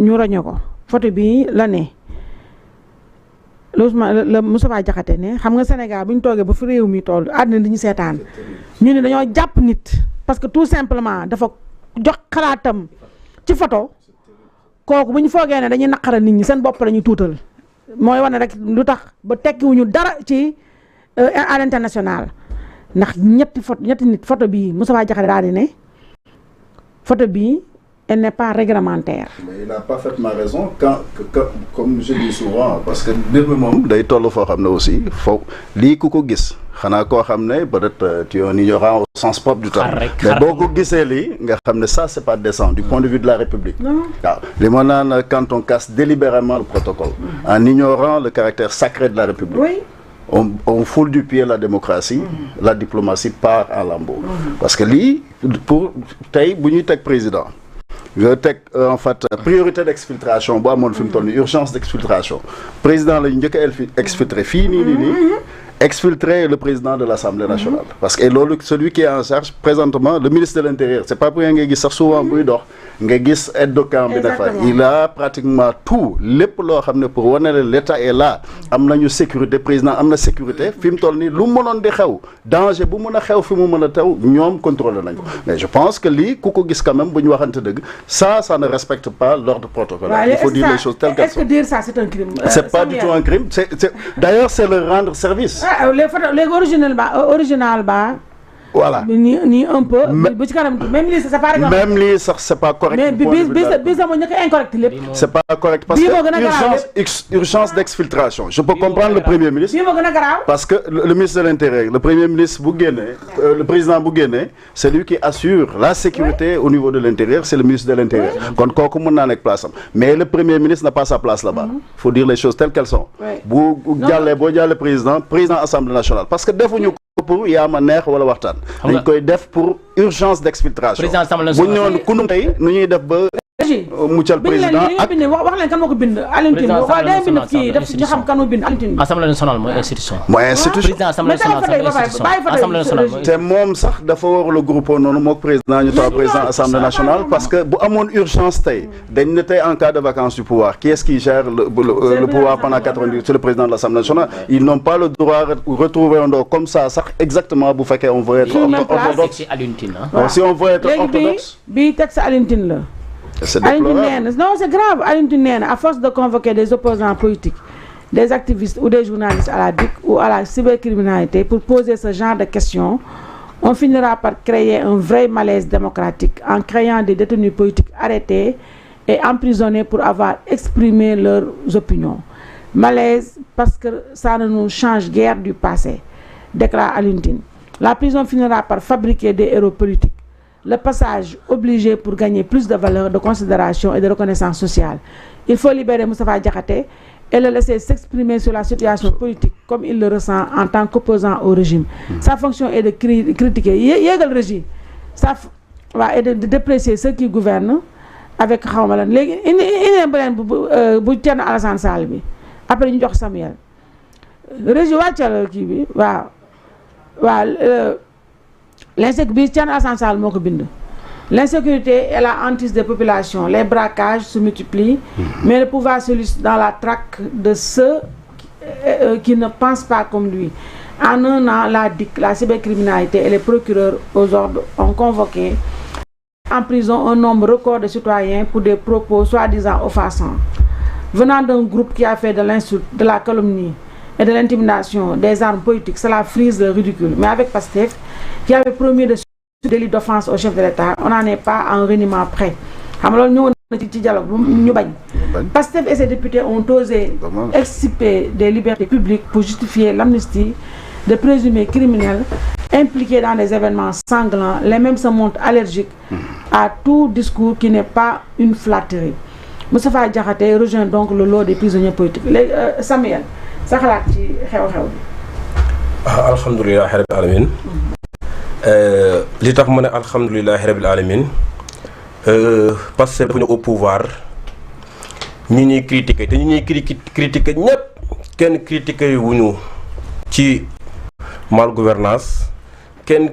ñu roño ko photo bi la ne la Moustapha Diakhaté ne xam nga Sénégal bu ñu toogee ba fi réew mi toll àddina di ñu seetaan ñu ne dañoo jàpp nit parce que tout simplement dafa jox xalaatam ci photo kooku bu ñu foogee ne dañuy naqaral nit ñi seen bopp la ñu tuutal mooy wane rek lu tax ba tekkiwuñu dara ci à l'international ndax ñetti nit photo bii Moustapha Diakhaté daal di ne photo bii elle n'est pas réglementaire. Mais il a parfaitement raison comme je dis souvent parce que mbir mi moom day toll foo xam ne aussi foofu lii ku ko gis xanaa koo xam ne peut-être tu es un ignorant au sens propre du terme mais boo ko gisee lii nga xam ne ça c'est pas décent du point de vue de la République. waaw li ma naan quand on casse délibérément le protocole en ignorant le caractère sacré de la République. Oui. On foule du pied la démocratie, la diplomatie part en lambeaux. Parce que lii pour tey bu ñuy teg président nga teg en fait priorité d'exfiltration bu amoon fi mu toll nii urgence d'exfiltration président la ñu njëkk a exfiltré fii nii exfiltrer le président de l'Assemblée nationale. Parce que loolu celui qui est en charge présentement le ministre de l'Intérieur c'est pas pour rien nga gis sax souvent buy dox nga gis aide de camp bi dafa il a pratiquement tout lépp loo xam ne pour wane ne l'État est là am nañu sécurité président am na sécurité fi mu toll nii lu mënoon di xew danger bu mën a xew fi mu mën a taw ñoom contrôler nañ ko mais je pense que lii ku ko gis quand même bu ñu waxante dëgg ça ne respecte pas l'ordre protocolaire. Il faut dire les choses telles qu'elles sont. Est-ce que dire ça c'est un crime? C'est pas du tout un crime. D'ailleurs c'est leur rendre service. Les photos original ba voilà ni un peu bu ci kanam même lii c'est pas réglementaire même lii sax c'est pas correct mais bi sama ñëk incorrect lépp c'est pas correct parce que urgence d'exfiltration je peux comprendre le premier ministre bi mo gëna graw parce que le ministre de l'Intérieur le premier ministre bu génnee le président bu génnee c'est lui qui assure la sécurité au niveau de l'Intérieur c'est le ministre de l'Intérieur kon kooku mën naa nekk place am mais le premier ministre n'a pas sa place là-bas faut dire les choses telles qu'elles sont boo jàllee président Assemblée nationale parce que defuñu pour yaa ma neex wala waxtaan dañ koy def pour urgence d'exfiltration bu ñëwoon kunu tey nu ñuy def ba muccal président ak wax leen kan moo ko bind Alioune Tine waaye day bind kii def ñu xam kan moo bind Alioune Tine Assemblée nationale mooy institution président Assemblée nationale te moom sax dafa war le groupe noonu mook président ñu taw président Assemblée nationale parce que bu amoon urgence tey dañ ne tey en cas de vacance du pouvoir qui est-ce qui gère le pouvoir pendant 90 c'est le président de l'Assemblée nationale ils n'ont pas le droit de retrouver un comme ça sax exactement bu fekkee on veut être orthodoxe si on veut être orthodoxe bi texte Alioune Tine la non c'est grave Alioune Tine nee na à force de convoquer des opposants politiques des activistes ou des journalistes à la DIC ou à la cybercriminalité pour poser ce genre de questions on finira par créer un vrai malaise démocratique en créant des détenus politiques arrêtés et emprisonnés pour avoir exprimé leurs opinions malaise parce que ça ne nous change guère du passé déclare Alioune Tine la prison finira par fabriquer des héros politiques le passage obligé pour gagner plus de valeur, de considération et de reconnaissance sociale. Il faut libérer Moustapha Diakhaté et le laisser s'exprimer sur la situation politique comme il le ressent en tant qu'opposant au régime. Sa fonction est de critiquer le régime et de déprécier ceux qui gouvernent avec xawma lan léegi bu Thierno Alassane Sall bi après ñu jox Samuel régime wàccal kii bi waaw l'insécurité est la hantise des populations. Les braquages se multiplient, mais le pouvoir se lisse dans la traque de ceux qui ne pensent pas comme lui. En un an, la DIC, la cybercriminalité et les procureurs aux ordres ont convoqué en prison un nombre record de citoyens pour des propos soi-disant offensants. Venant d'un groupe qui a fait de l'insulte, de la calomnie et de l'intimidation des armes politiques, cela frise le ridicule. Mais avec Pastef, qui avait promis de délit d'offense au chef de l'État, on n'en est pas à un reniement près. Pastef et ses députés ont osé exciper des libertés publiques pour justifier l'amnistie de présumés criminels impliqués dans des événements sanglants. Les mêmes se montrent allergiques à tout discours qui n'est pas une flatterie. Moustapha Diakhaté rejoint donc le lot des prisonniers politiques. Samuel, sa xalaat ci xew-xew bi. Alhamdulillahi rabbil alamin. Li tax ma ne alhamdulillahi rabbil alamin parce que dafa ñëw au pouvoir ñi ñuy critiquer te ñi ñuy critiquer ñëpp kenn critiquer wuñu ci mal gouvernance kenn